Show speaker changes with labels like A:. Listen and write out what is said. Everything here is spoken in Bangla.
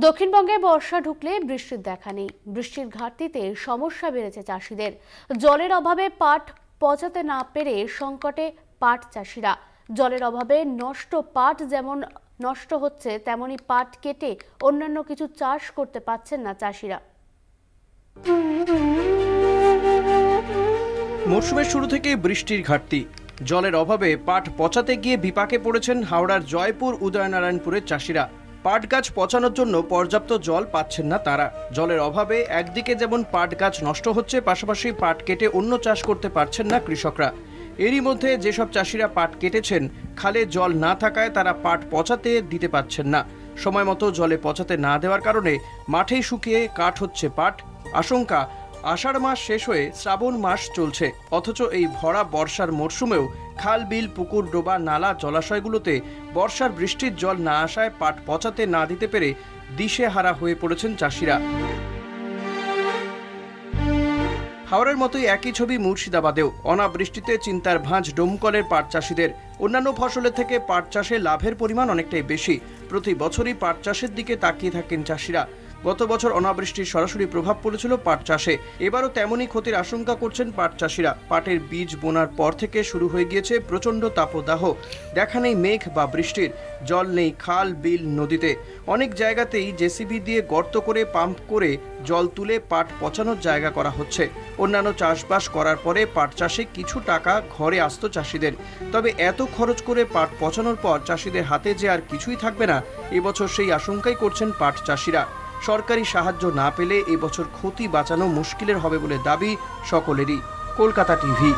A: দক্ষিণবঙ্গে বর্ষা ঢুকলে বৃষ্টির দেখা নেই। বৃষ্টির ঘাটতিতে সমস্যা বেড়েছে চাষিদের। জলের অভাবে পাট পচাতে না পেরে সংকটে পাট চাষিরা। জলের অভাবে নষ্ট পাট যেমন নষ্ট হচ্ছে, তেমনি পাট কেটে অন্যান্য কিছু চাষ করতে পারছেন না চাষিরা।
B: মরশুমের শুরু থেকে বৃষ্টির ঘাটতি, জলের অভাবে পাট পচাতে গিয়ে বিপাকে পড়েছেন হাওড়ার জয়পুর উদয়নারায়ণপুরের চাষিরা। পাট গাছ পচানোর জন্য পর্যাপ্ত জল পাচ্ছেন না তারা। জলের অভাবে একদিকে যেমন পাট গাছ নষ্ট হচ্ছে, পাশাপাশি পাট কেটে অন্য চাষ করতে পারছেন না কৃষকরা। এরই মধ্যে যেসব চাষিরা পাট কেটেছেন, খালে জল না থাকায় তারা পাট পচাতে দিতে পারছেন না। সময় মতো জলে পচাতে না দেওয়ার কারণে মাঠেই শুকিয়ে কাঠ হচ্ছে পাট। আশঙ্কা, আষাঢ় মাস শেষ হয়ে শ্রাবণ মাস চলছে, অথচ এই ভরা বর্ষার মরশুমেও খাল, বিল, পুকুর, ডোবা, নালা, জলাশয়গুলোতে বর্ষার বৃষ্টির জল না আসায় পাট পচাতে না দিতে পেরে দিশেহারা হয়ে পড়েছেন চাষিরা। হাওড়ার মতোই একই ছবি মুর্শিদাবাদেও। অনাবৃষ্টিতে চিন্তার ভাঁজ ডোমকলের পাট চাষিদের। অন্যান্য ফসলের থেকে পাট চাষে লাভের পরিমাণ অনেকটাই বেশি। প্রতি বছরই পাট চাষের দিকে তাকিয়ে থাকেন চাষিরা। গত বছর অনাবৃষ্টির সরাসরি প্রভাব পড়েছিল পাট চাষে। এবারও তেমনই ক্ষতির আশঙ্কা করছেন পাট চাষিরা। পাটের বীজ বোনার পর থেকে শুরু হয়ে গিয়েছে প্রচণ্ড তাপদাহ। দেখা নেই মেঘ বা বৃষ্টির, জল নেই খাল, বিল, নদীতে। অনেক জায়গাতেই জেসিবি দিয়ে গর্ত করে পাম্প করে জল তুলে পাট পচানোর জায়গা করা হচ্ছে। অন্যান্য চাষবাস করার পরে পাট চাষে কিছু টাকা ঘরে আসতো চাষিদের। তবে এত খরচ করে পাট পচানোর পর চাষিদের হাতে যে আর কিছুই থাকবে না, এবছর সেই আশঙ্কাই করছেন পাট চাষিরা। সরকারি সাহায্য না পেলে এবছর ক্ষতি বাঁচানো মুশকিলের হবে বলে দাবি সকলেরই। কলকাতা টিভি।